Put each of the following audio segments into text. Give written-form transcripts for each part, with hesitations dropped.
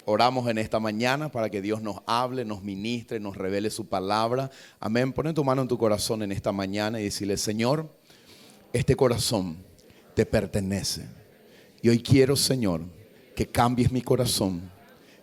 Oramos en esta mañana para que Dios nos hable, nos ministre, nos revele su palabra. Amén. Pone tu mano en tu corazón en esta mañana y decirle: Señor, este corazón te pertenece. Y hoy quiero, Señor, que cambies mi corazón,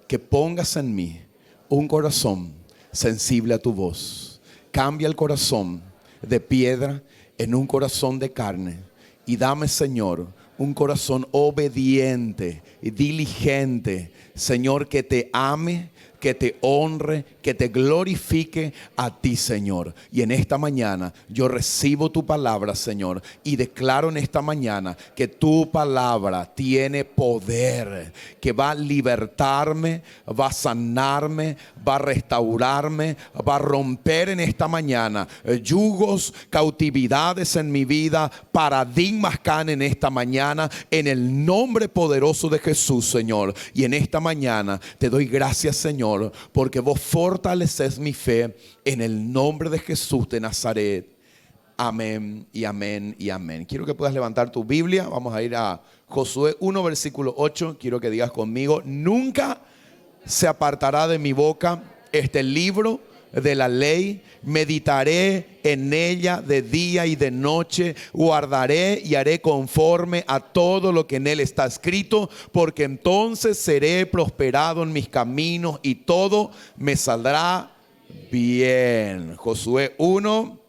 que pongas en mí un corazón sensible a tu voz. Cambia el corazón de piedra en un corazón de carne. Y dame, Señor, un corazón obediente y diligente, Señor, que te ame, que te honre, que te glorifique a ti, Señor. Y en esta mañana yo recibo tu palabra, Señor, y declaro en esta mañana que tu palabra tiene poder, que va a libertarme, va a sanarme, va a restaurarme, va a romper en esta mañana yugos, cautividades en mi vida, paradigmas caen en esta mañana, en el nombre poderoso de Jesús, Señor. Y en esta mañana te doy gracias, Señor, porque vos fortaleces mi fe en el nombre de Jesús de Nazaret. Amén y amén y amén. Quiero que puedas levantar tu Biblia. Vamos a ir a Josué 1, versículo 8. Quiero que digas conmigo: nunca se apartará de mi boca este libro de la ley, meditaré en ella de día y de noche, guardaré y haré conforme a todo lo que en él está escrito, porque entonces seré prosperado en mis caminos y todo me saldrá bien. Josué 1,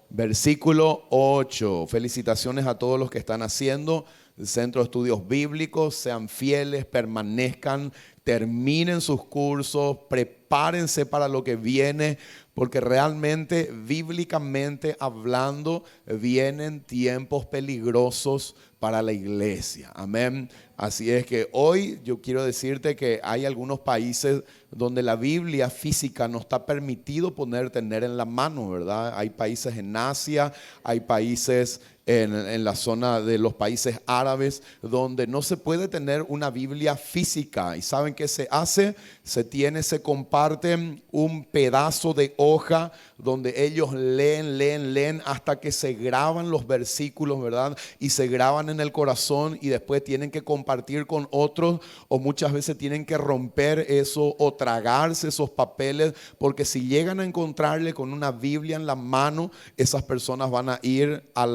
versículo 8. Felicitaciones a todos los que están haciendo el Centro de Estudios Bíblicos. Sean fieles, permanezcan, terminen sus cursos, prepárense para lo que viene, porque realmente, bíblicamente hablando, vienen tiempos peligrosos para la iglesia. Amén. Así es que hoy yo quiero decirte que hay algunos países donde la Biblia física no está permitido tener en la mano, ¿verdad? Hay países en Asia, hay países en la zona de los países árabes donde no se puede tener una Biblia física. ¿Y saben qué se hace? Se comparte un pedazo de hoja donde ellos leen hasta que se graban los versículos, ¿verdad? Y se graban en el corazón y después tienen que compartir con otros, o muchas veces tienen que romper eso o tragarse esos papeles, porque si llegan a encontrarle con una Biblia en la mano, esas personas van a ir a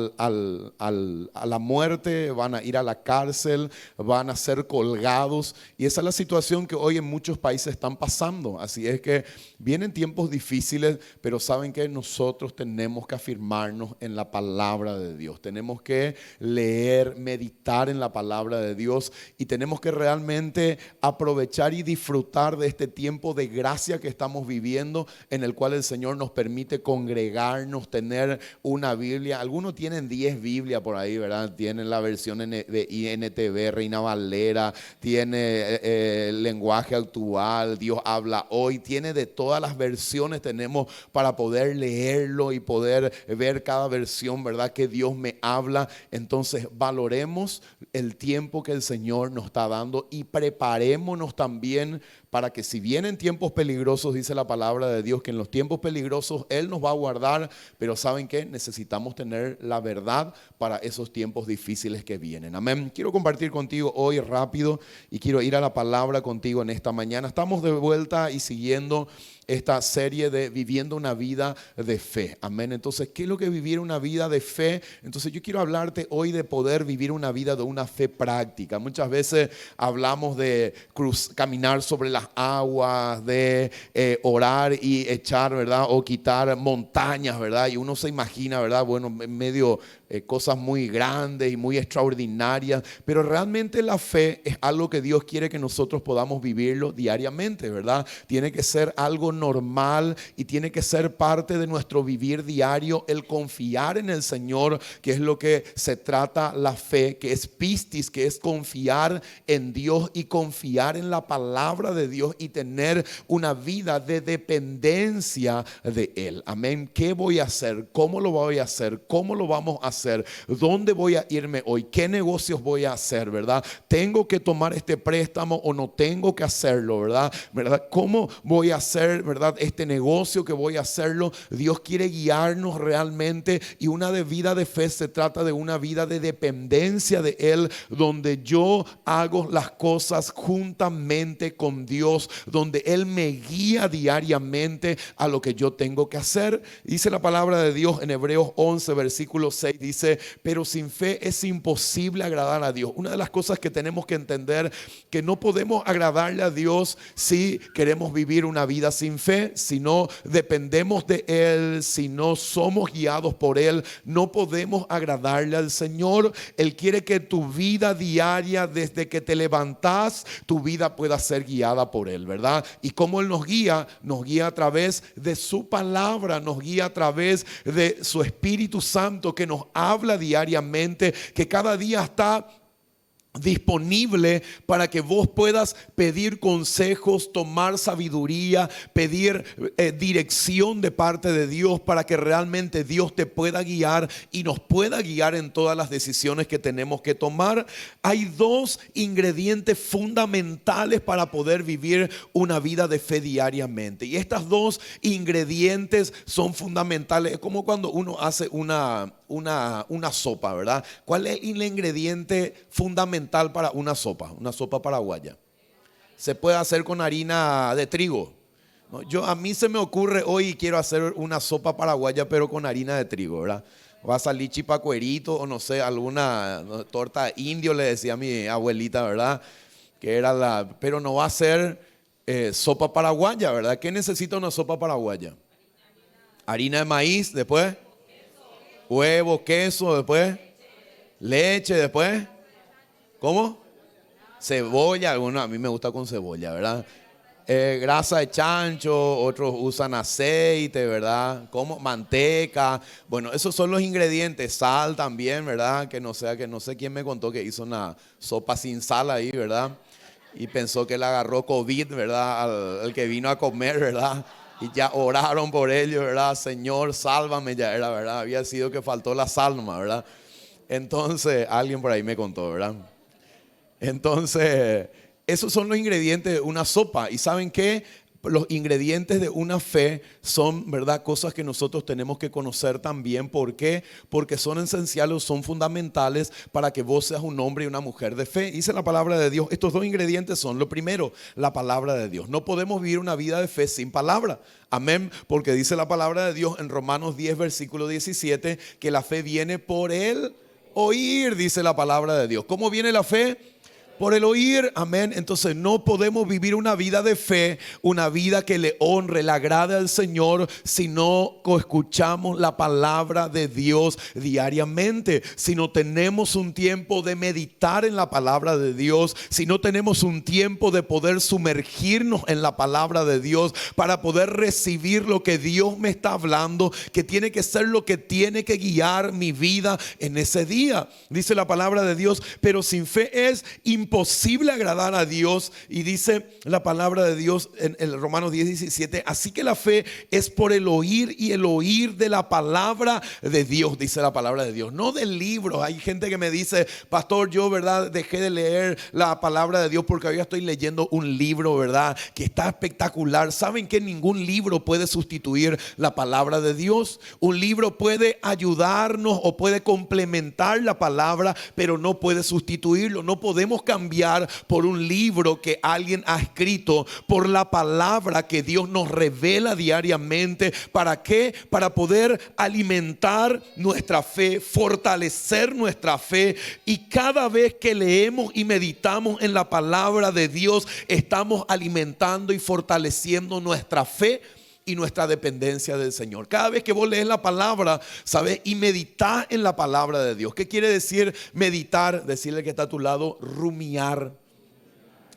la muerte, van a ir a la cárcel, van a ser colgados. Y esa es la situación que hoy en muchos países están pasando. Así es que vienen tiempos difíciles, pero saben que nosotros tenemos que afirmarnos en la palabra de Dios. Tenemos que leer, meditar en la palabra de Dios, y tenemos que realmente aprovechar y disfrutar de este tiempo de gracia que estamos viviendo, en el cual el Señor nos permite congregarnos, tener una Biblia. Algunos tienen 10 Biblias por ahí, ¿verdad? Tienen la versión de INTV, Reina Valera, tiene el lenguaje actual, Dios habla hoy, tiene de todas las versiones, tenemos para poder leerlo y poder ver cada versión, ¿verdad? Que Dios me habla. Entonces valoremos el tiempo que el Señor nos está dando y preparémonos también para que, si vienen tiempos peligrosos, dice la palabra de Dios, que en los tiempos peligrosos Él nos va a guardar. Pero ¿saben qué? Necesitamos tener la verdad para esos tiempos difíciles que vienen. Amén. Quiero compartir contigo hoy rápido y quiero ir a la palabra contigo en esta mañana. Estamos de vuelta y siguiendo esta serie de viviendo una vida de fe. Amén. Entonces, ¿qué es lo que es vivir una vida de fe? Entonces, yo quiero hablarte hoy de poder vivir una vida de una fe práctica. Muchas veces hablamos de caminar sobre las aguas, de orar y echar, ¿verdad? O quitar montañas, ¿verdad? Y uno se imagina, ¿verdad? Bueno, en medio cosas muy grandes y muy extraordinarias, pero realmente la fe es algo que Dios quiere que nosotros podamos vivirlo diariamente, ¿verdad? Tiene que ser algo normal y tiene que ser parte de nuestro vivir diario, el confiar en el Señor, que es lo que se trata la fe, que es pistis, que es confiar en Dios y confiar en la palabra de Dios y tener una vida de dependencia de Él. Amén. ¿Qué voy a hacer? ¿Cómo lo voy a hacer? ¿Cómo lo vamos a hacer? hacer? ¿Dónde voy a irme hoy? ¿Qué negocios voy a hacer, verdad? ¿Tengo que tomar este préstamo o no tengo que hacerlo, verdad? ¿Cómo voy a hacer, verdad, este negocio que voy a hacerlo? Dios quiere guiarnos realmente, y una vida de fe se trata de una vida de dependencia de Él, donde yo hago las cosas juntamente con Dios, donde Él me guía diariamente a lo que yo tengo que hacer. Dice la palabra de Dios en Hebreos 11, versículo 6, dice: pero sin fe es imposible agradar a Dios. Una de las cosas que tenemos que entender, que no podemos agradarle a Dios si queremos vivir una vida sin fe, si no dependemos de Él, si no somos guiados por Él, no podemos agradarle al Señor. Él quiere que tu vida diaria, desde que te levantas, tu vida pueda ser guiada por Él, ¿verdad? Y cómo Él nos guía a través de su palabra, nos guía a través de su Espíritu Santo, que nos habla diariamente, que cada día está disponible para que vos puedas pedir consejos, tomar sabiduría, pedir dirección de parte de Dios, para que realmente Dios te pueda guiar y nos pueda guiar en todas las decisiones que tenemos que tomar. Hay dos ingredientes fundamentales para poder vivir una vida de fe diariamente, y estos dos ingredientes son fundamentales. Es como cuando uno hace una sopa, ¿verdad? ¿Cuál es el ingrediente fundamental para una sopa paraguaya? Se puede hacer con harina de trigo. A mí se me ocurre hoy, quiero hacer una sopa paraguaya, pero con harina de trigo, ¿verdad? Va a salir chipacuerito o no sé, alguna torta indio, le decía a mi abuelita, ¿verdad? Pero no va a ser sopa paraguaya, ¿verdad? ¿Qué necesita una sopa paraguaya? Harina de maíz, después huevo, queso, después leche, después ¿cómo? Cebolla. A mí me gusta con cebolla, ¿verdad? Grasa de chancho, otros usan aceite, ¿verdad? ¿Cómo? Manteca. Bueno, esos son los ingredientes. Sal también, ¿verdad? Que no sé quién me contó que hizo una sopa sin sal ahí, ¿verdad? Y pensó que le agarró COVID, ¿verdad? Al que vino a comer, ¿verdad? Y ya oraron por ellos, ¿verdad? Señor, sálvame, ya era, ¿verdad? Había sido que faltó la sal nomás, ¿verdad? Entonces, alguien por ahí me contó, ¿verdad? Entonces, esos son los ingredientes de una sopa. ¿Y saben qué? Los ingredientes de una fe son, ¿verdad?, cosas que nosotros tenemos que conocer también. ¿Por qué? Porque son esenciales, son fundamentales para que vos seas un hombre y una mujer de fe. Dice la palabra de Dios, estos dos ingredientes son: lo primero, la palabra de Dios. No podemos vivir una vida de fe sin palabra. Amén, porque dice la palabra de Dios en Romanos 10, versículo 17, que la fe viene por el oír, dice la palabra de Dios. ¿Cómo viene la fe? Por el oír, amén. Entonces no podemos vivir una vida de fe, una vida que le honre, le agrade al Señor, si no escuchamos la palabra de Dios diariamente, si no tenemos un tiempo de meditar en la palabra de Dios, si no tenemos un tiempo de poder sumergirnos en la palabra de Dios para poder recibir lo que Dios me está hablando, que tiene que ser lo que tiene que guiar mi vida en ese día. Dice la palabra de Dios, pero sin fe es imposible agradar a Dios. Y dice la palabra de Dios en el Romanos 10, 17, así que la fe es por el oír, y el oír de la palabra de Dios, dice la palabra de Dios, no del libro. Hay gente que me dice, pastor, yo, ¿verdad?, dejé de leer la palabra de Dios porque ahora estoy leyendo un libro, ¿verdad?, que está espectacular. ¿Saben que ningún libro puede sustituir la palabra de Dios? Un libro puede ayudarnos o puede complementar la palabra, pero no puede sustituirlo. No podemos cambiar por un libro que alguien ha escrito, por la palabra que Dios nos revela diariamente. ¿Para qué? Para poder alimentar nuestra fe, fortalecer nuestra fe. Y cada vez que leemos y meditamos en la palabra de Dios, estamos alimentando y fortaleciendo nuestra fe y nuestra dependencia del Señor. Cada vez que vos lees la palabra, ¿sabes?, y meditar en la palabra de Dios. ¿Qué quiere decir meditar? Decirle que está a tu lado, rumiar.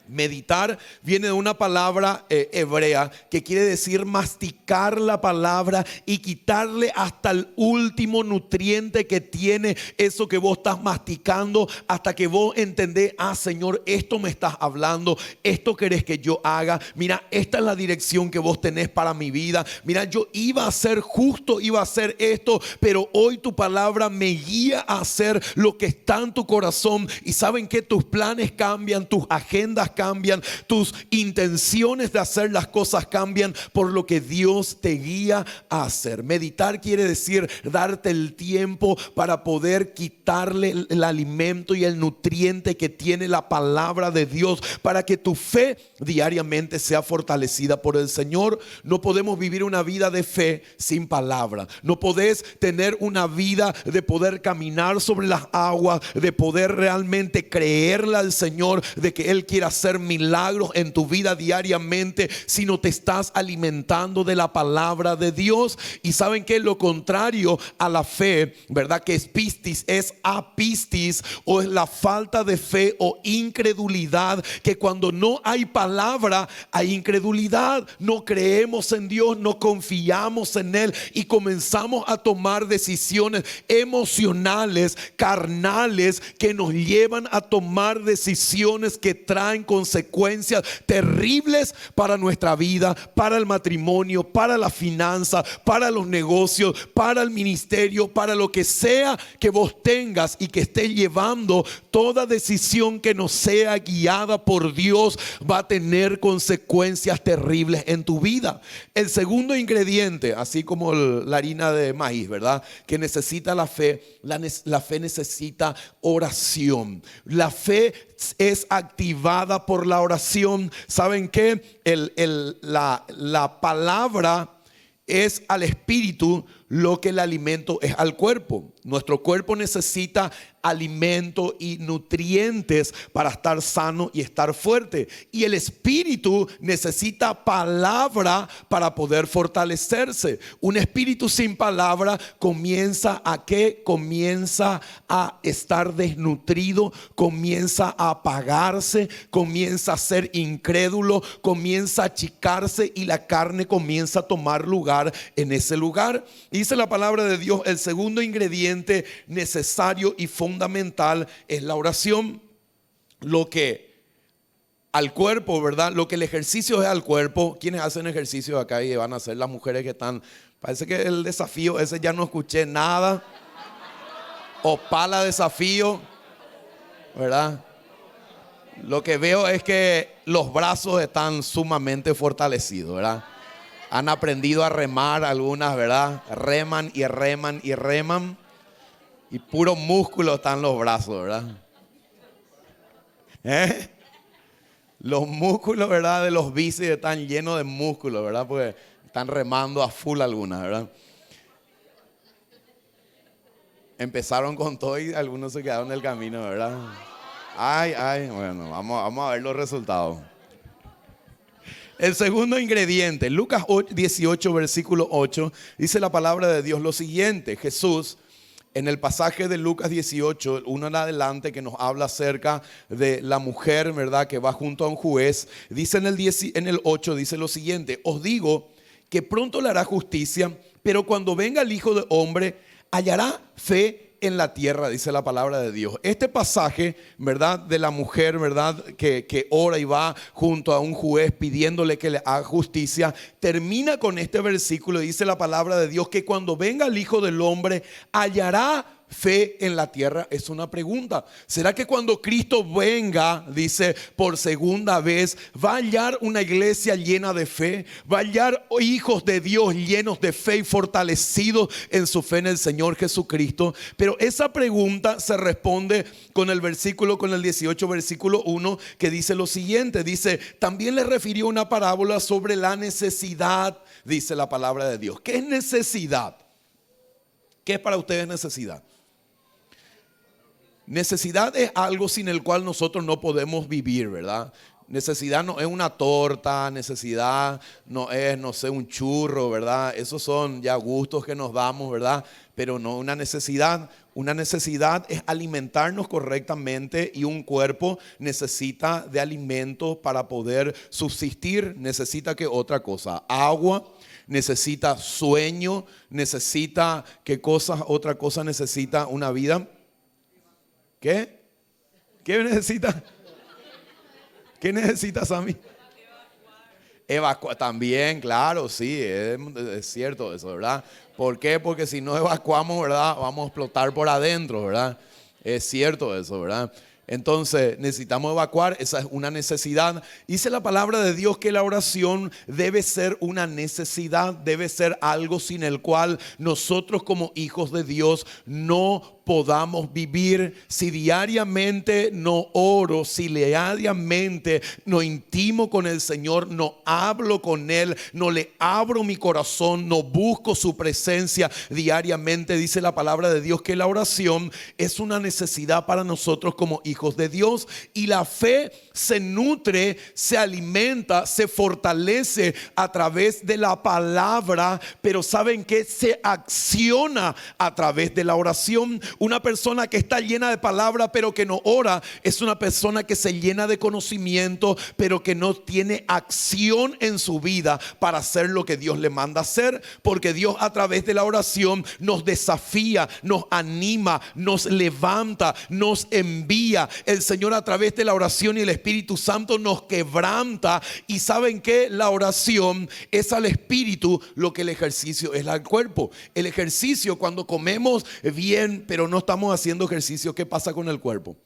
Meditar viene de una palabra hebrea que quiere decir masticar la palabra y quitarle hasta el último nutriente que tiene eso que vos estás masticando, hasta que vos entendés, Señor, esto me estás hablando, esto querés que yo haga, mira, esta es la dirección que vos tenés para mi vida, mira, yo iba a ser justo, iba a hacer esto, pero hoy tu palabra me guía a hacer lo que está en tu corazón. Y saben que tus planes cambian, tus agendas cambian, tus intenciones de hacer las cosas cambian por lo que Dios te guía a hacer. Meditar quiere decir darte el tiempo para poder quitarle el alimento y el nutriente que tiene la palabra de Dios, para que tu fe diariamente sea fortalecida por el Señor. No podemos vivir una vida de fe sin palabra. No podés tener una vida de poder caminar sobre las aguas, de poder realmente creerle al Señor de que Él quiere hacer milagros en tu vida diariamente, si no te estás alimentando de la palabra de Dios. Y saben que lo contrario a la fe, ¿verdad? Que es pistis, es apistis, o es la falta de fe o incredulidad, que cuando no hay palabra hay incredulidad. No creemos en Dios, no confiamos en Él y comenzamos a tomar decisiones emocionales, carnales, que nos llevan a tomar decisiones que traen consecuencias terribles para nuestra vida, para el matrimonio, para la finanza, para los negocios, para el ministerio, para lo que sea que vos tengas y que esté llevando. Toda decisión que no sea guiada por Dios va a tener consecuencias terribles en tu vida. El segundo ingrediente, así como la harina de maíz, ¿verdad?, que necesita la fe, la fe necesita oración. La fe es activada por la oración. ¿Saben qué? La palabra es al espíritu lo que el alimento es al cuerpo. Nuestro cuerpo necesita alimento y nutrientes para estar sano y estar fuerte. Y el espíritu necesita palabra para poder fortalecerse. Un espíritu sin palabra comienza a estar desnutrido, comienza a apagarse, comienza a ser incrédulo, comienza a achicarse y la carne comienza a tomar lugar en ese lugar. Dice la palabra de Dios, el segundo ingrediente necesario y fundamental es la oración. Lo que al cuerpo, ¿verdad? Lo que el ejercicio es al cuerpo. ¿Quiénes hacen ejercicio acá y van a hacer? Las mujeres que están, parece que el desafío ese ya no escuché nada. O pala desafío, ¿verdad? Lo que veo es que los brazos están sumamente fortalecidos, ¿verdad? Han aprendido a remar algunas, ¿verdad? Reman y reman y reman. Y puro músculo están los brazos, ¿verdad? Los músculos, ¿verdad?, de los bíceps están llenos de músculos, ¿verdad? Porque están remando a full algunas, ¿verdad? Empezaron con todo y algunos se quedaron en el camino, ¿verdad? Bueno, vamos a ver los resultados. El segundo ingrediente, Lucas 18, versículo 8, dice la palabra de Dios lo siguiente. Jesús, en el pasaje de Lucas 18, uno en adelante, que nos habla acerca de la mujer, ¿verdad?, que va junto a un juez, dice en el 8, dice lo siguiente: os digo que pronto le hará justicia, pero cuando venga el Hijo del Hombre, hallará fe en la tierra, dice la palabra de Dios. Este pasaje, ¿verdad?, de la mujer, ¿verdad?, que ora y va junto a un juez pidiéndole que le haga justicia, termina con este versículo. Dice la palabra de Dios que cuando venga el Hijo del Hombre, hallará fe en la tierra. Es una pregunta. ¿Será que cuando Cristo venga, dice, por segunda vez, va a hallar una iglesia llena de fe? ¿Va a hallar hijos de Dios llenos de fe y fortalecidos en su fe en el Señor Jesucristo? Pero esa pregunta se responde con el 18, versículo 1, que dice lo siguiente. Dice, también le refirió una parábola sobre la necesidad, dice la palabra de Dios. ¿Qué es necesidad? ¿Qué es para ustedes necesidad? Necesidad es algo sin el cual nosotros no podemos vivir, ¿verdad? Necesidad no es una torta, necesidad no es, no sé, un churro, ¿verdad? Esos son ya gustos que nos damos, ¿verdad? Pero no una necesidad. Una necesidad es alimentarnos correctamente y un cuerpo necesita de alimentos para poder subsistir. Necesita que otra cosa, agua, necesita sueño, necesita qué cosa, otra cosa necesita una vida. ¿Qué? ¿Qué necesita? ¿Qué necesitas, Sammy? Evacuar también, claro, sí, es cierto eso, ¿verdad? ¿Por qué? Porque si no evacuamos, ¿verdad? Vamos a explotar por adentro, ¿verdad? Es cierto eso, ¿verdad? Entonces necesitamos evacuar, esa es una necesidad. Dice la palabra de Dios que la oración debe ser una necesidad, debe ser algo sin el cual nosotros como hijos de Dios no podamos vivir. Si diariamente no oro, si diariamente no intimo con el Señor, no hablo con Él, no le abro mi corazón, no busco su presencia diariamente, dice la palabra de Dios que la oración es una necesidad para nosotros como hijos de Dios. Y la fe se nutre, se alimenta, se fortalece a través de la palabra, pero ¿saben qué? Se acciona a través de la oración. Una persona que está llena de palabra pero que no ora es una persona que se llena de conocimiento pero que no tiene acción en su vida para hacer lo que Dios le manda hacer, porque Dios a través de la oración nos desafía, nos anima, nos levanta, nos envía. El Señor a través de la oración y el Espíritu Santo nos quebranta. Y ¿saben qué? La oración es al espíritu lo que el ejercicio es al cuerpo. El ejercicio, cuando comemos bien pero no estamos haciendo ejercicio, ¿qué pasa con el cuerpo?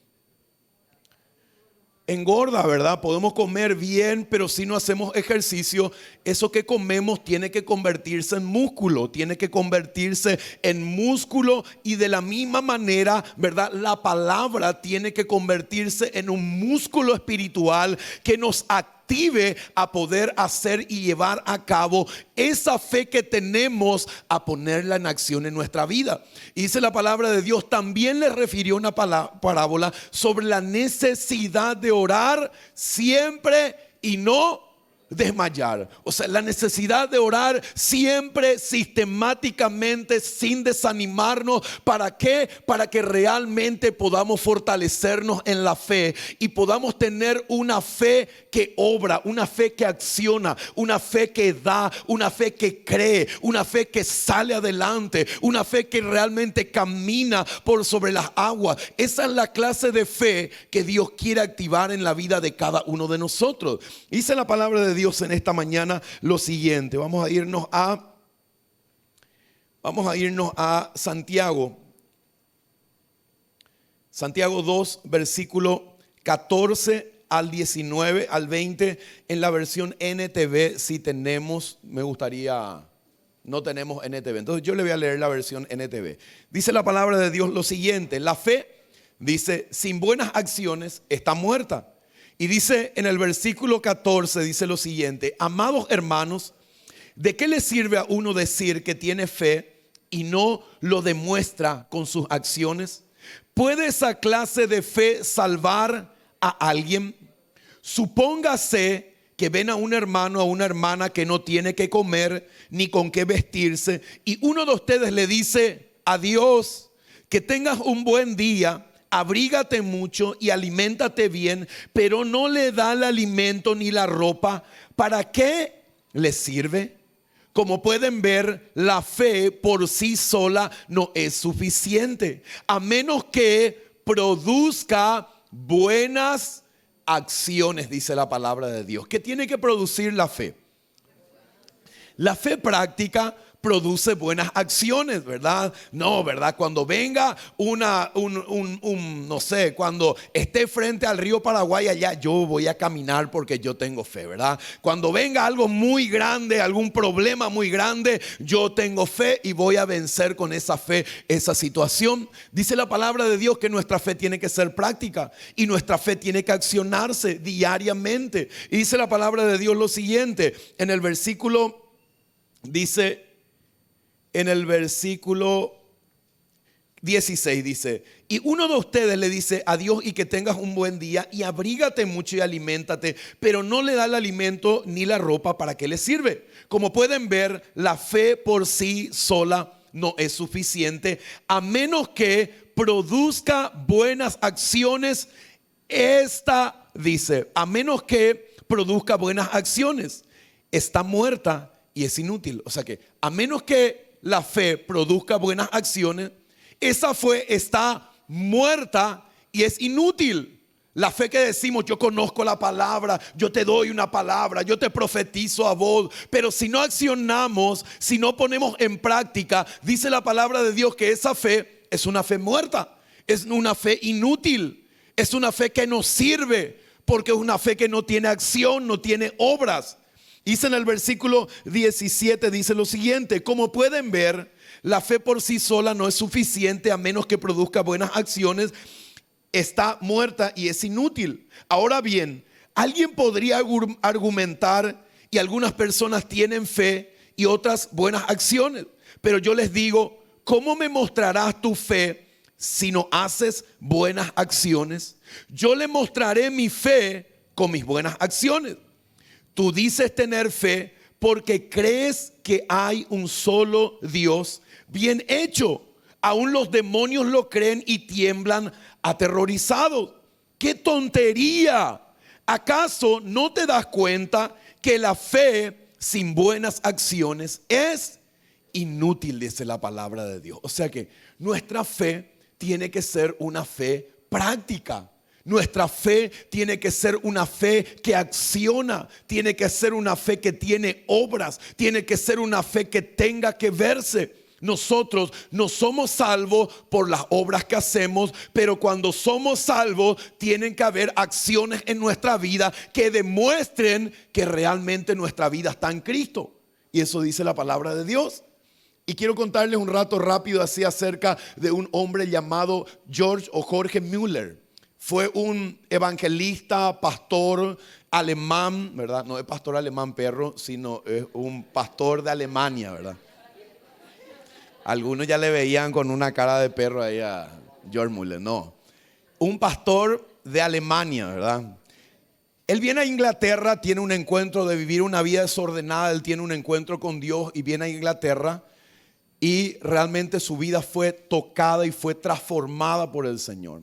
Engorda, ¿verdad? Podemos comer bien, pero si no hacemos ejercicio, eso que comemos tiene que convertirse en músculo, tiene que convertirse en músculo. Y de la misma manera, ¿verdad? La palabra tiene que convertirse en un músculo espiritual que nos active a poder hacer y llevar a cabo esa fe que tenemos, a ponerla en acción en nuestra vida. Y dice la palabra de Dios, también le refirió una parábola sobre la necesidad de orar siempre y no desmayar. O sea, la necesidad de orar siempre, sistemáticamente, sin desanimarnos. ¿Para qué? Para que realmente podamos fortalecernos en la fe y podamos tener una fe que obra, una fe que acciona, una fe que da, una fe que cree, una fe que sale adelante, una fe que realmente camina por sobre las aguas. Esa es la clase de fe que Dios quiere activar en la vida de cada uno de nosotros. Dice la palabra de Dios en esta mañana lo siguiente. Vamos a irnos a Santiago. Santiago 2, versículo 14 al 19 al 20 en la versión NTV. Si tenemos, me gustaría, no tenemos NTV, entonces yo le voy a leer la versión NTV. Dice la palabra de Dios lo siguiente: la fe, dice, sin buenas acciones está muerta. Y dice en el versículo 14, dice lo siguiente: amados hermanos, ¿de qué le sirve a uno decir que tiene fe y no lo demuestra con sus acciones? ¿Puede esa clase de fe salvar a alguien? Supóngase que ven a un hermano o a una hermana que no tiene que comer ni con qué vestirse, y uno de ustedes le dice: adiós, que tengas un buen día, abrígate mucho y aliméntate bien, pero no le da el alimento ni la ropa. ¿Para qué le sirve? Como pueden ver, la fe por sí sola no es suficiente, a menos que produzca buenas acciones, dice la palabra de Dios. ¿Qué tiene que producir la fe? La fe práctica produce buenas acciones, ¿verdad? No, ¿verdad? Cuando venga no sé, cuando esté frente al río Paraguay allá, yo voy a caminar porque yo tengo fe, ¿verdad? Cuando venga algo muy grande, algún problema muy grande, yo tengo fe y voy a vencer con esa fe esa situación. Dice la palabra de Dios que nuestra fe tiene que ser práctica y nuestra fe tiene que accionarse diariamente. Y dice la palabra de Dios lo siguiente, en el versículo, dice, en el versículo 16 dice: y uno de ustedes le dice adiós y que tengas un buen día y abrígate mucho y aliméntate, pero no le da el alimento ni la ropa, ¿para qué le sirve? Como pueden ver, la fe por sí sola no es suficiente, a menos que produzca buenas acciones. Esta, dice, a menos que produzca buenas acciones, está muerta y es inútil. O sea que a menos que la fe produzca buenas acciones, esa fe está muerta y es inútil. La fe que decimos: yo conozco la palabra, yo te doy una palabra, yo te profetizo a vos, pero si no accionamos, si no ponemos en práctica, dice la palabra de Dios que esa fe es una fe muerta, es una fe inútil, es una fe que no sirve, porque es una fe que no tiene acción, no tiene obras. Dice en el versículo 17, dice lo siguiente: como pueden ver, la fe por sí sola no es suficiente, a menos que produzca buenas acciones. Está muerta y es inútil. Ahora bien, alguien podría argumentar, y algunas personas tienen fe y otras buenas acciones, pero yo les digo: ¿cómo me mostrarás tu fe si no haces buenas acciones? Yo le mostraré mi fe con mis buenas acciones. Tú dices tener fe porque crees que hay un solo Dios. Bien hecho. Aún los demonios lo creen y tiemblan aterrorizados. ¡Qué tontería! ¿Acaso no te das cuenta que la fe sin buenas acciones es inútil? Dice la palabra de Dios. O sea que nuestra fe tiene que ser una fe práctica. Nuestra fe tiene que ser una fe que acciona, tiene que ser una fe que tiene obras, tiene que ser una fe que tenga que verse. Nosotros no somos salvos por las obras que hacemos, pero cuando somos salvos tienen que haber acciones en nuestra vida que demuestren que realmente nuestra vida está en Cristo. Y eso dice la palabra de Dios. Y quiero contarles un rato rápido así acerca de un hombre llamado Jorge Müller. Fue un evangelista, pastor alemán, ¿verdad? No es pastor alemán perro, sino es un pastor de Alemania, ¿verdad? Algunos ya le veían con una cara de perro ahí a George Müller. No, un pastor de Alemania, ¿verdad? Él viene a Inglaterra, tiene un encuentro de vivir una vida desordenada. Él tiene un encuentro con Dios y viene a Inglaterra. Y realmente su vida fue tocada y fue transformada por el Señor.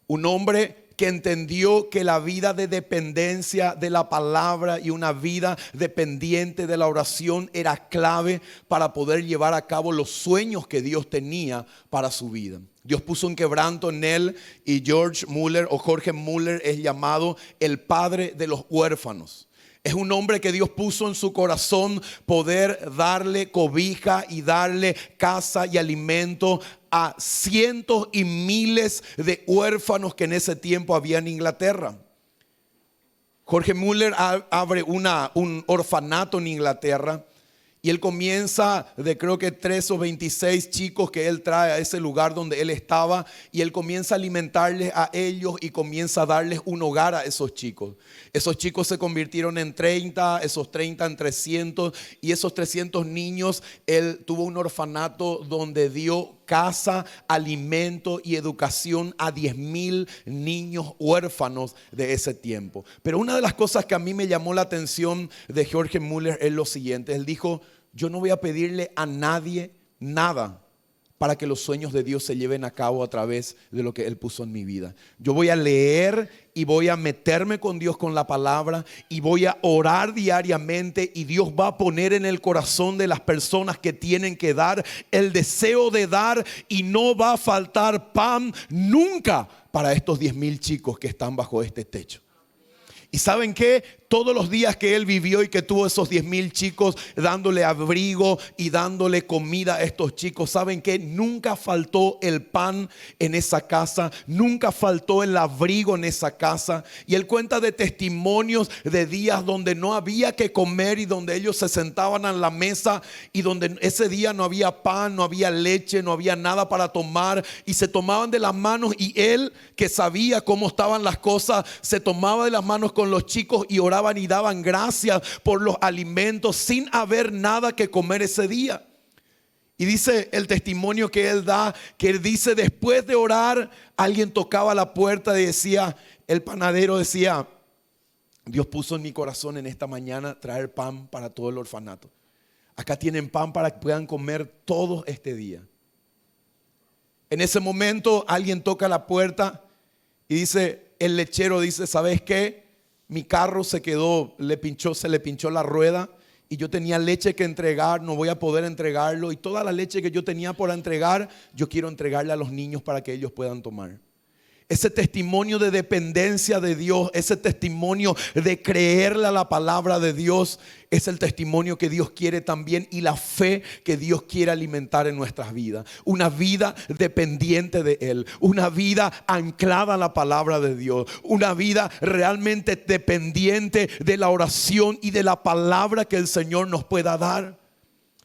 Un hombre que entendió que la vida de dependencia de la palabra y una vida dependiente de la oración era clave para poder llevar a cabo los sueños que Dios tenía para su vida. Dios puso un quebranto en él y Jorge Müller es llamado el padre de los huérfanos. Es un hombre que Dios puso en su corazón poder darle cobija y darle casa y alimento a cientos y miles de huérfanos que en ese tiempo había en Inglaterra. Jorge Müller abre un orfanato en Inglaterra y él comienza de creo que 3 o 26 chicos que él trae a ese lugar donde él estaba, y él comienza a alimentarles a ellos y comienza a darles un hogar a esos chicos. Esos chicos se convirtieron en 30, esos 30 en 300, y esos 300 niños, él tuvo un orfanato donde dio casa, alimento y educación a 10,000 niños huérfanos de ese tiempo. Pero una de las cosas que a mí me llamó la atención de Jorge Müller es lo siguiente. Él dijo: yo no voy a pedirle a nadie nada para que los sueños de Dios se lleven a cabo a través de lo que Él puso en mi vida. Yo voy a leer y voy a meterme con Dios con la palabra y voy a orar diariamente, y Dios va a poner en el corazón de las personas que tienen que dar el deseo de dar, y no va a faltar pan nunca para estos 10,000 chicos que están bajo este techo. ¿Y saben qué? Todos los días que él vivió y que tuvo esos 10,000 chicos dándole abrigo y dándole comida a estos chicos, ¿saben qué? Nunca faltó el pan en esa casa, nunca faltó el abrigo en esa casa. Y él cuenta de testimonios de días donde no había que comer y donde ellos se sentaban a la mesa y donde ese día no había pan, no había leche, no había nada para tomar, y se tomaban de las manos, y él, que sabía cómo estaban las cosas, se tomaba de las manos con los chicos y oraba y daban gracias por los alimentos sin haber nada que comer ese día. Y dice el testimonio que él da, que él dice, después de orar, alguien tocaba la puerta y decía, el panadero decía, Dios puso en mi corazón en esta mañana traer pan para todo el orfanato. Acá tienen pan para que puedan comer todos este día. En ese momento alguien toca la puerta y dice, el lechero dice, ¿sabes qué? Mi carro se quedó, se le pinchó la rueda. Y yo tenía leche que entregar, no voy a poder entregarlo. Y toda la leche que yo tenía por entregar, yo quiero entregarle a los niños para que ellos puedan tomar. Ese testimonio de dependencia de Dios, ese testimonio de creerle a la palabra de Dios, es el testimonio que Dios quiere también y la fe que Dios quiere alimentar en nuestras vidas. Una vida dependiente de Él, una vida anclada a la palabra de Dios, una vida realmente dependiente de la oración y de la palabra que el Señor nos pueda dar.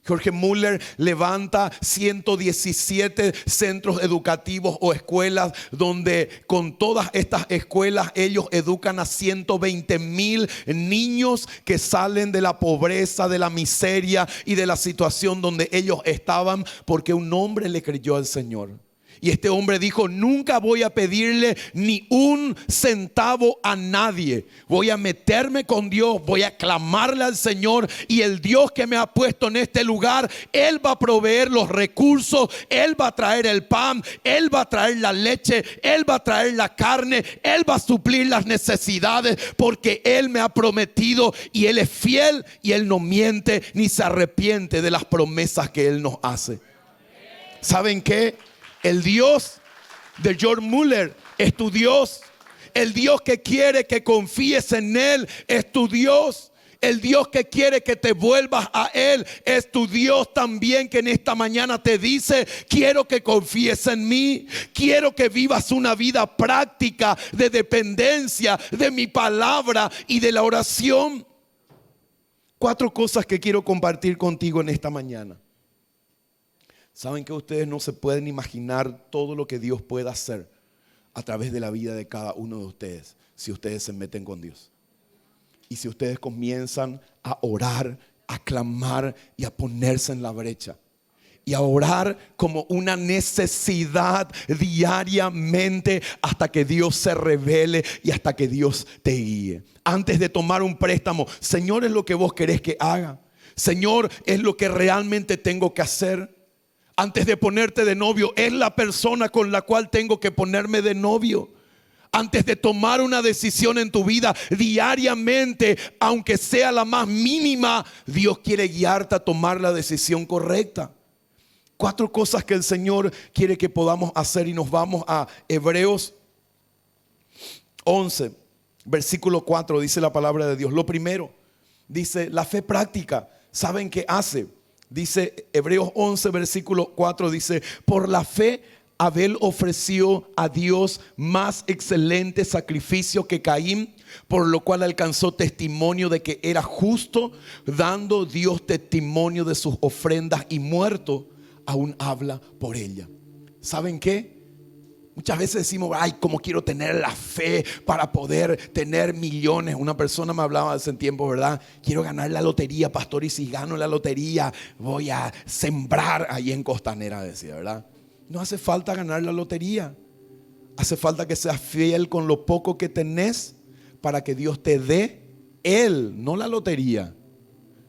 Jorge Muller levanta 117 centros educativos o escuelas donde con todas estas escuelas ellos educan a 120,000 niños que salen de la pobreza, de la miseria y de la situación donde ellos estaban porque un hombre le creyó al Señor. Y este hombre dijo, nunca voy a pedirle ni un centavo a nadie. Voy a meterme con Dios, voy a clamarle al Señor. Y el Dios que me ha puesto en este lugar, Él va a proveer los recursos. Él va a traer el pan, Él va a traer la leche, Él va a traer la carne. Él va a suplir las necesidades porque Él me ha prometido. Y Él es fiel y Él no miente ni se arrepiente de las promesas que Él nos hace. ¿Saben qué? El Dios de George Muller es tu Dios. El Dios que quiere que confíes en Él es tu Dios. El Dios que quiere que te vuelvas a Él es tu Dios también, que en esta mañana te dice, quiero que confíes en mí. Quiero que vivas una vida práctica de dependencia de mi palabra y de la oración. 4 cosas que quiero compartir contigo en esta mañana. Saben que ustedes no se pueden imaginar todo lo que Dios puede hacer a través de la vida de cada uno de ustedes si ustedes se meten con Dios. Y si ustedes comienzan a orar, a clamar y a ponerse en la brecha. Y a orar como una necesidad diariamente hasta que Dios se revele y hasta que Dios te guíe. Antes de tomar un préstamo, Señor, es lo que vos querés que haga. Señor, es lo que realmente tengo que hacer. Antes de ponerte de novio, es la persona con la cual tengo que ponerme de novio. Antes de tomar una decisión en tu vida diariamente, aunque sea la más mínima, Dios quiere guiarte a tomar la decisión correcta. 4 cosas que el Señor quiere que podamos hacer y nos vamos a Hebreos 11, versículo 4, dice la palabra de Dios. Lo primero, dice la fe práctica. ¿Saben qué hace? Dice Hebreos 11, versículo 4, dice, por la fe Abel ofreció a Dios más excelente sacrificio que Caín, por lo cual alcanzó testimonio de que era justo, dando Dios testimonio de sus ofrendas, y muerto aún habla por ella. ¿Saben qué? Muchas veces decimos, ay, cómo quiero tener la fe para poder tener millones. Una persona me hablaba hace tiempo, ¿verdad? Quiero ganar la lotería, pastor, y si gano la lotería voy a sembrar ahí en Costanera, decía, ¿verdad? No hace falta ganar la lotería. Hace falta que seas fiel con lo poco que tenés para que Dios te dé Él, no la lotería,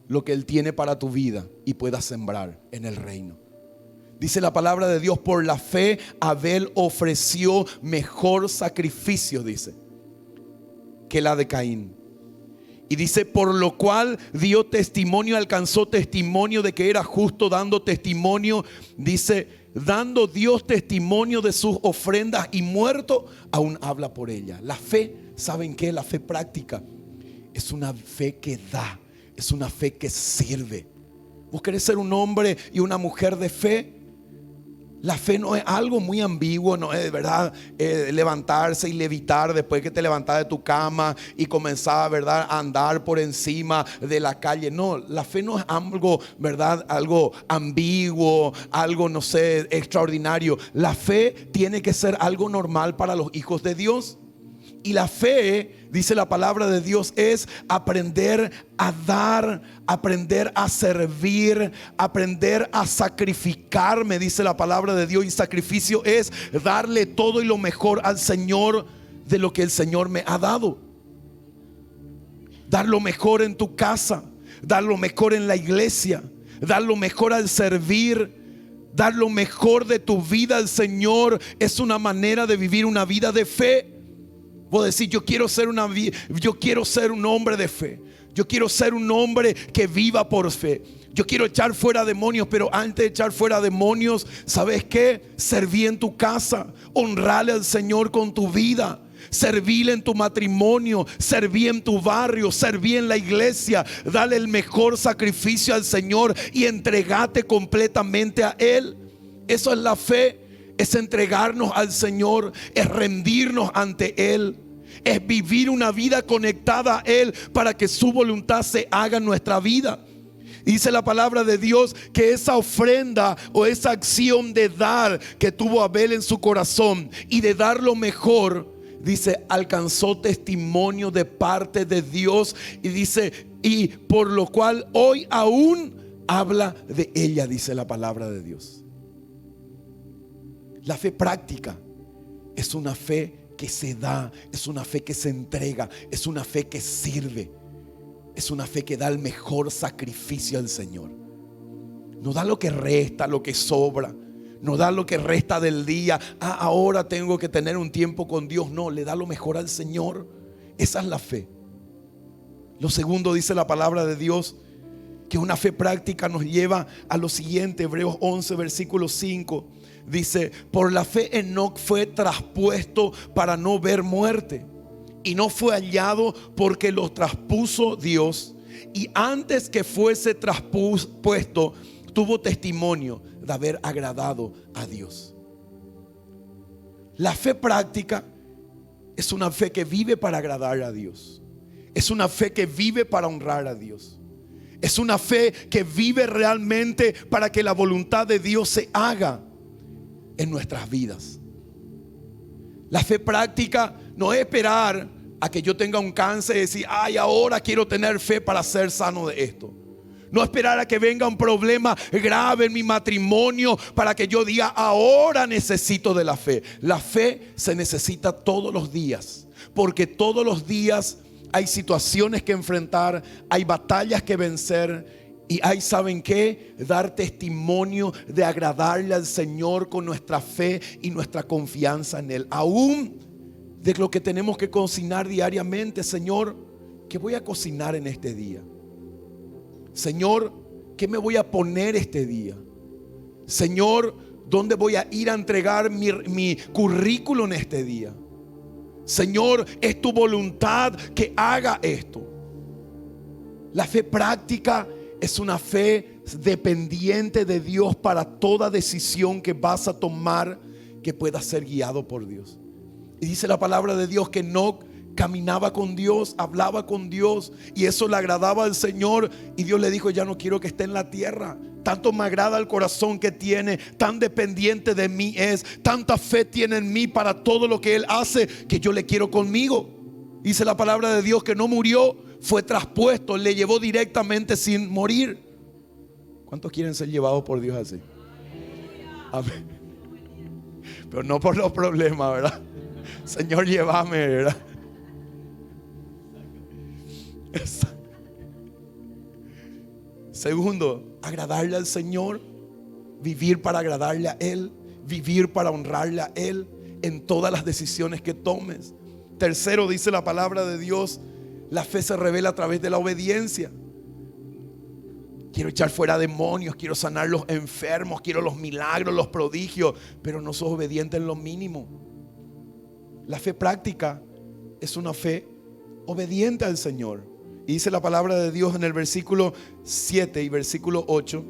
lo que Él tiene para tu vida y puedas sembrar en el reino. Dice la palabra de Dios, por la fe Abel ofreció mejor sacrificio, dice, que la de Caín. Y dice, por lo cual dio testimonio, alcanzó testimonio de que era justo, dando testimonio, dice, dando Dios testimonio de sus ofrendas, y muerto aún habla por ella. La fe, ¿saben qué? La fe práctica es una fe que da, es una fe que sirve. ¿Vos querés ser un hombre y una mujer de fe? La fe no es algo muy ambiguo, no es, ¿verdad? Levantarse y levitar después que te levantás de tu cama y comenzás, ¿verdad?, a andar por encima de la calle. No, la fe no es algo, ¿verdad?, algo ambiguo, algo, no sé, extraordinario. La fe tiene que ser algo normal para los hijos de Dios. Y la fe, dice la palabra de Dios, es aprender a dar, aprender a servir, aprender a sacrificarme, dice la palabra de Dios. Y sacrificio es darle todo y lo mejor al Señor de lo que el Señor me ha dado. Dar lo mejor en tu casa, dar lo mejor en la iglesia, dar lo mejor al servir, dar lo mejor de tu vida al Señor. Es una manera de vivir una vida de fe. Vos decís, yo quiero ser un hombre de fe. Yo quiero ser un hombre que viva por fe. Yo quiero echar fuera demonios, pero antes de echar fuera demonios, ¿sabes qué? Serví en tu casa, honrale al Señor con tu vida. Serví en tu matrimonio, serví en tu barrio, serví en la iglesia. Dale el mejor sacrificio al Señor y entregate completamente a Él. Eso es la fe. Es entregarnos al Señor, es rendirnos ante Él, es vivir una vida conectada a Él para que su voluntad se haga en nuestra vida. Dice la palabra de Dios que esa ofrenda o esa acción de dar que tuvo Abel en su corazón y de dar lo mejor, dice, alcanzó testimonio de parte de Dios. Y dice, y por lo cual hoy aún habla de ella, dice la palabra de Dios. La fe práctica es una fe que se da, es una fe que se entrega, es una fe que sirve, es una fe que da el mejor sacrificio al Señor. No da lo que resta, lo que sobra, no da lo que resta del día. Ahora tengo que tener un tiempo con Dios. No, le da lo mejor al Señor. Esa es la fe. Lo segundo, dice la palabra de Dios, que una fe práctica nos lleva a lo siguiente. Hebreos 11 versículo 5 dice: por la fe Enoc fue traspuesto para no ver muerte, y no fue hallado porque lo traspuso Dios, y antes que fuese traspuesto tuvo testimonio de haber agradado a Dios. La fe práctica es una fe que vive para agradar a Dios. Es una fe que vive para honrar a Dios. Es una fe que vive realmente para que la voluntad de Dios se haga en nuestras vidas. La fe práctica no es esperar a que yo tenga un cáncer y decir, ay, ahora quiero tener fe para ser sano de esto. No esperar a que venga un problema grave en mi matrimonio para que yo diga, ahora necesito de la fe. La fe se necesita todos los días, porque todos los días hay situaciones que enfrentar, hay batallas que vencer. Y hay, ¿saben qué? Dar testimonio de agradarle al Señor con nuestra fe y nuestra confianza en Él. Aún de lo que tenemos que cocinar diariamente. Señor, ¿qué voy a cocinar en este día? Señor, ¿qué me voy a poner este día? Señor, ¿dónde voy a ir a entregar mi currículo en este día? Señor, es tu voluntad que haga esto. La fe práctica es una fe dependiente de Dios para toda decisión que vas a tomar, que pueda ser guiado por Dios. Y dice la palabra de Dios que Enoc caminaba con Dios, hablaba con Dios, y eso le agradaba al Señor. Y Dios le dijo, ya no quiero que esté en la tierra. Tanto me agrada el corazón que tiene, tan dependiente de mí es, tanta fe tiene en mí para todo lo que Él hace, que yo le quiero conmigo. Dice la palabra de Dios que no murió, fue traspuesto, le llevó directamente sin morir. ¿Cuántos quieren ser llevados por Dios así? Amén. Pero no por los problemas, ¿verdad? Señor, llévame, ¿verdad? Segundo, agradarle al Señor, vivir para agradarle a Él, vivir para honrarle a Él en todas las decisiones que tomes. Tercero, dice la palabra de Dios, la fe se revela a través de la obediencia. Quiero echar fuera demonios, quiero sanar los enfermos, quiero los milagros, los prodigios, pero no sos obediente en lo mínimo. La fe práctica es una fe obediente al Señor. Y dice la palabra de Dios en el versículo 7 y versículo 8,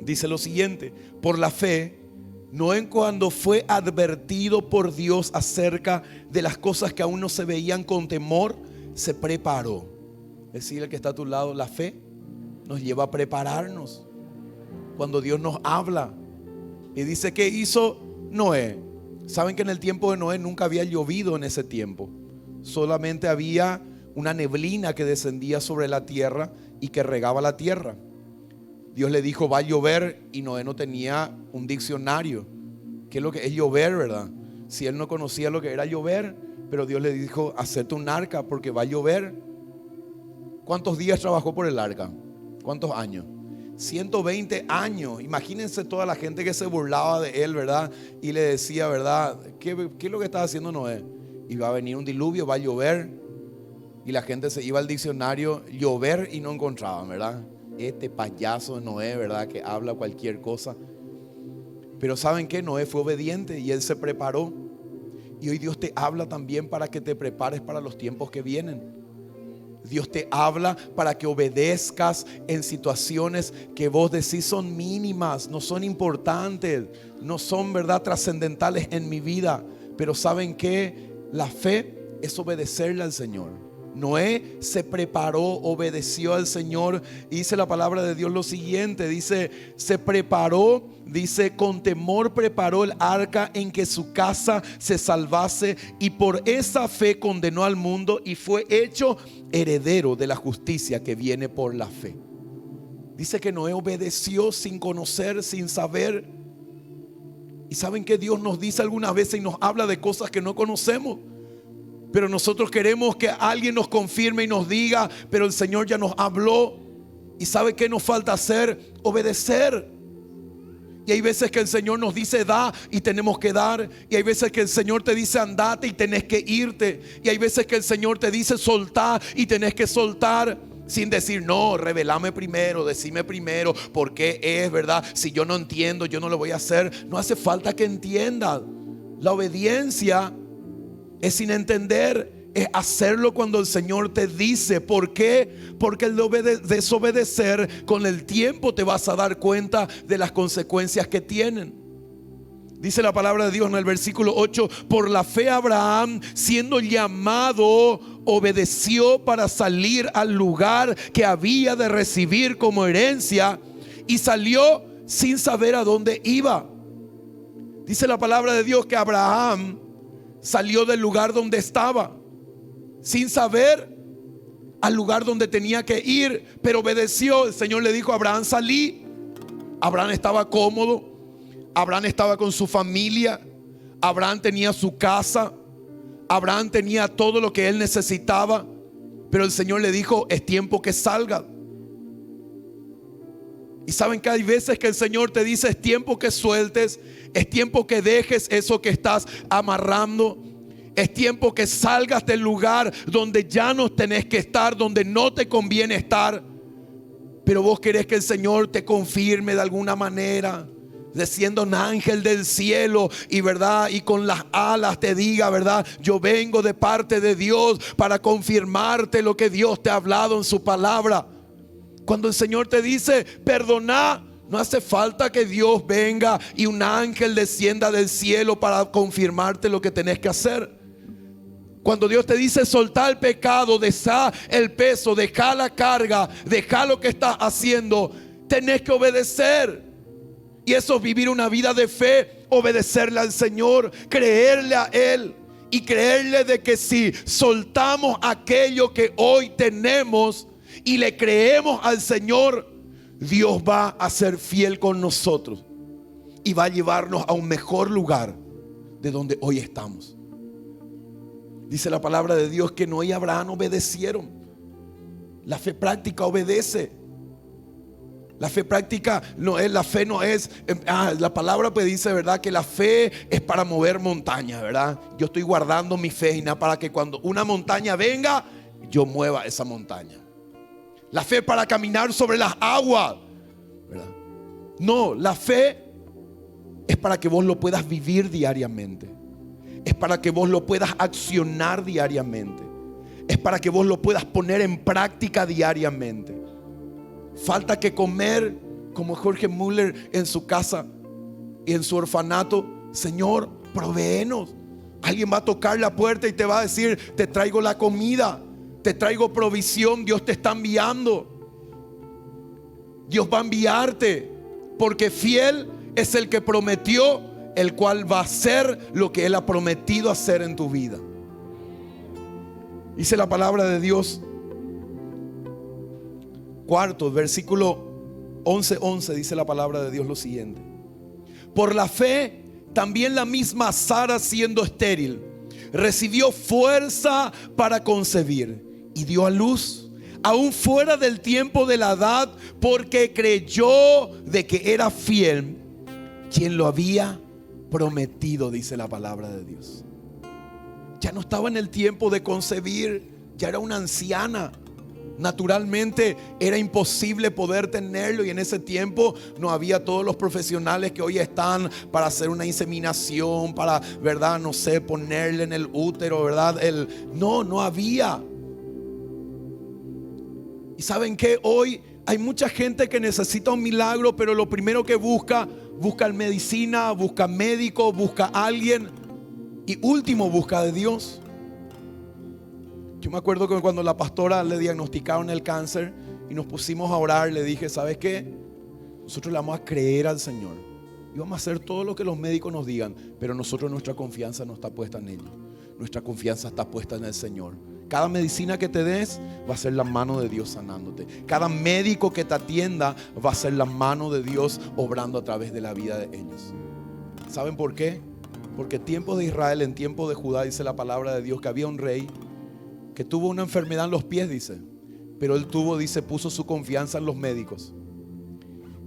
dice lo siguiente: por la fe, Noé, cuando fue advertido por Dios acerca de las cosas que aún no se veían con temor, se preparó. Es decir, el que está a tu lado, la fe nos lleva a prepararnos. Cuando Dios nos habla y dice, ¿qué hizo Noé? Saben que en el tiempo de Noé nunca había llovido en ese tiempo. solamente había una neblina que descendía sobre la tierra y que regaba la tierra. Dios le dijo, va a llover, y Noé no tenía un diccionario. ¿Qué es lo que es llover, verdad? Si él no conocía lo que era llover, pero Dios le dijo, hacete un arca porque va a llover. ¿Cuántos días trabajó por el arca? ¿Cuántos años? 120 años. Imagínense toda la gente que se burlaba de él, ¿verdad? Y le decía, ¿verdad? ¿Qué es lo que está haciendo Noé? Y va a venir un diluvio, va a llover. Y la gente se iba al diccionario, llover, y no encontraban, ¿verdad? Este payaso de Noé, ¿verdad? Que habla cualquier cosa. Pero ¿saben qué? Noé fue obediente y él se preparó. Y hoy Dios te habla también para que te prepares para los tiempos que vienen. Dios te habla para que obedezcas en situaciones que vos decís son mínimas, no son importantes, no son, ¿verdad?, trascendentales en mi vida. Pero ¿saben qué? La fe es obedecerle al Señor. Noé se preparó, obedeció al Señor. Y dice la palabra de Dios lo siguiente, dice, se preparó, dice, con temor preparó el arca en que su casa se salvase, y por esa fe condenó al mundo y fue hecho heredero de la justicia que viene por la fe. Dice que Noé obedeció sin conocer, sin saber. Y saben que Dios nos dice algunas veces y nos habla de cosas que no conocemos, pero nosotros queremos que alguien nos confirme y nos diga, pero el Señor ya nos habló. ¿Y sabe qué nos falta hacer? Obedecer. Y hay veces que el Señor nos dice da y tenemos que dar. Y hay veces que el Señor te dice andate y tenés que irte. Y hay veces que el Señor te dice soltar y tenés que soltar. Sin decir no, revelame primero, decime primero por qué es, ¿verdad? Si yo no entiendo, yo no lo voy a hacer. No hace falta que entiendas. La obediencia es sin entender, es hacerlo cuando el Señor te dice. ¿Por qué? Porque el desobedecer, con el tiempo te vas a dar cuenta de las consecuencias que tienen. Dice la palabra de Dios en el versículo 8: por la fe Abraham, siendo llamado, obedeció para salir al lugar que había de recibir como herencia, y salió sin saber a dónde iba. Dice la palabra de Dios que Abraham salió del lugar donde estaba sin saber al lugar donde tenía que ir, pero obedeció. El Señor le dijo a Abraham, salí. Abraham estaba cómodo, Abraham estaba con su familia, Abraham tenía su casa, Abraham tenía todo lo que él necesitaba, pero el Señor le dijo, es tiempo que salga. Y saben que hay veces que el Señor te dice, es tiempo que sueltes, es tiempo que dejes eso que estás amarrando, es tiempo que salgas del lugar donde ya no tenés que estar, donde no te conviene estar. Pero vos querés que el Señor te confirme de alguna manera, descienda un ángel del cielo y, ¿verdad?, y con las alas te diga, ¿verdad?, yo vengo de parte de Dios para confirmarte lo que Dios te ha hablado en su palabra. Cuando el Señor te dice perdoná, no hace falta que Dios venga y un ángel descienda del cielo para confirmarte lo que tenés que hacer. Cuando Dios te dice soltar el pecado, dejar el peso, dejar la carga, dejar lo que estás haciendo, tenés que obedecer. Y eso es vivir una vida de fe, obedecerle al Señor, creerle a Él y creerle de que si soltamos aquello que hoy tenemos y le creemos al Señor, Dios va a ser fiel con nosotros y va a llevarnos a un mejor lugar de donde hoy estamos. Dice la palabra de Dios que Noé y Abraham obedecieron. La fe práctica obedece. La fe práctica no es, la fe no es, la palabra pues dice, ¿verdad?, que la fe es para mover montañas, ¿verdad? Yo estoy guardando mi fe y nada para que cuando una montaña venga, yo mueva esa montaña. La fe para caminar sobre las aguas, ¿verdad? No, la fe es para que vos lo puedas vivir diariamente. Es para que vos lo puedas accionar diariamente. Es para que vos lo puedas poner en práctica diariamente. Falta que comer como Jorge Müller en su casa y en su orfanato. Señor, provéenos. Alguien va a tocar la puerta y te va a decir, te traigo la comida, te traigo provisión. Dios te está enviando. Dios va a enviarte, porque fiel es el que prometió, el cual va a hacer lo que Él ha prometido hacer en tu vida. Dice la palabra de Dios, cuarto, versículo 11:11, dice la palabra de Dios lo siguiente: por la fe también la misma Sara, siendo estéril, recibió fuerza para concebir y dio a luz, aún fuera del tiempo de la edad, porque creyó de que era fiel quien lo había prometido, dice la palabra de Dios. Ya no estaba en el tiempo de concebir, ya era una anciana. Naturalmente era imposible poder tenerlo, y en ese tiempo no había todos los profesionales que hoy están para hacer una inseminación, para, ¿verdad? No sé, ponerle en el útero, ¿verdad? No había. Y ¿saben qué? Hoy hay mucha gente que necesita un milagro, pero lo primero que busca medicina, busca médico, busca a alguien, y último busca de Dios. Yo me acuerdo que cuando la pastora le diagnosticaron el cáncer y nos pusimos a orar, le dije: ¿sabes qué? Nosotros le vamos a creer al Señor y vamos a hacer todo lo que los médicos nos digan, pero nuestra confianza no está puesta en ellos. Nuestra confianza está puesta en el Señor. Cada medicina que te des va a ser la mano de Dios sanándote. Cada médico que te atienda va a ser la mano de Dios obrando a través de la vida de ellos. ¿Saben por qué? Porque en tiempos de Israel, en tiempos de Judá, dice la palabra de Dios que había un rey que tuvo una enfermedad en los pies, dice, pero él puso su confianza en los médicos.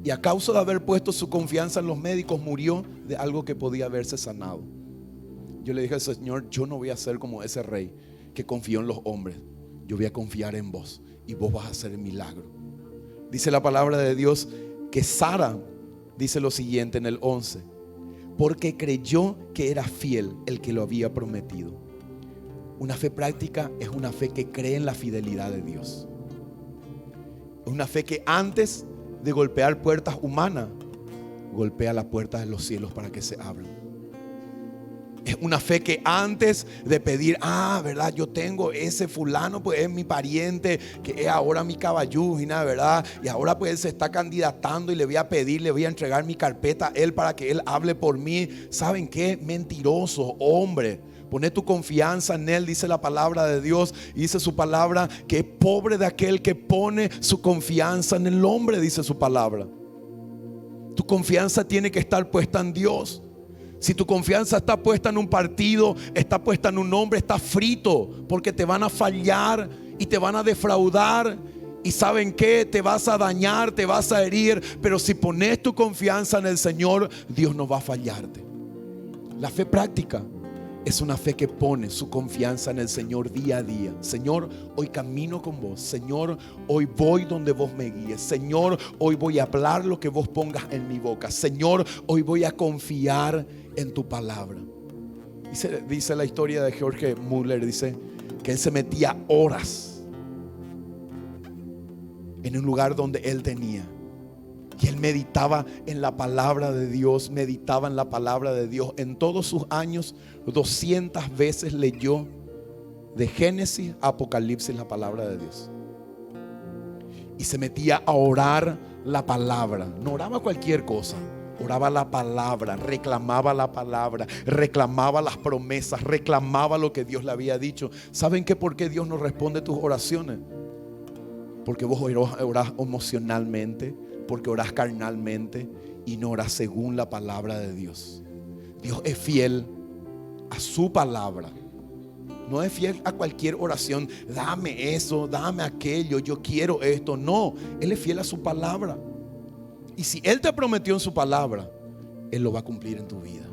Y a causa de haber puesto su confianza en los médicos, murió de algo que podía haberse sanado. Yo le dije al Señor: yo no voy a ser como ese rey que confió en los hombres. Yo voy a confiar en vos y vos vas a hacer el milagro. Dice la palabra de Dios que Sara dice lo siguiente en el 11: porque creyó que era fiel el que lo había prometido. Una fe práctica es una fe que cree en la fidelidad de Dios. Es una fe que antes de golpear puertas humanas, golpea las puertas de los cielos para que se abran. Es una fe que antes de pedir, ¿verdad? Yo tengo ese fulano, pues es mi pariente, que es ahora mi caballúgina, ¿verdad? Y ahora pues él se está candidatando y le voy a pedir, le voy a entregar mi carpeta a él para que él hable por mí. ¿Saben qué? Mentiroso, hombre. Poné tu confianza en Él, dice la palabra de Dios. Y dice su palabra que es pobre de aquel que pone su confianza en el hombre, dice su palabra. Tu confianza tiene que estar puesta en Dios. Si tu confianza está puesta en un partido, está puesta en un hombre, está frito, porque te van a fallar y te van a defraudar. Y ¿saben qué? Te vas a dañar, te vas a herir. Pero si pones tu confianza en el Señor, Dios no va a fallarte. La fe práctica es una fe que pone su confianza en el Señor día a día. Señor, hoy camino con vos. Señor, hoy voy donde vos me guíes. Señor, hoy voy a hablar lo que vos pongas en mi boca. Señor, hoy voy a confiar en tu palabra. Dice la historia de George Muller, dice que él se metía horas en un lugar donde él tenía. Y él meditaba en la palabra de Dios, meditaba en la palabra de Dios. En todos sus años, 200 veces leyó de Génesis a Apocalipsis la palabra de Dios. Y se metía a orar la palabra. No oraba cualquier cosa, oraba la palabra, reclamaba la palabra, reclamaba las promesas, reclamaba lo que Dios le había dicho. ¿Saben qué? ¿Por qué Dios no responde tus oraciones? Porque vos orás emocionalmente, porque orás carnalmente y no orás según la palabra de Dios. Dios es fiel a su palabra. No es fiel a cualquier oración. Dame eso, dame aquello, yo quiero esto. No, Él es fiel a su palabra. Y si Él te prometió en su palabra, Él lo va a cumplir en tu vida.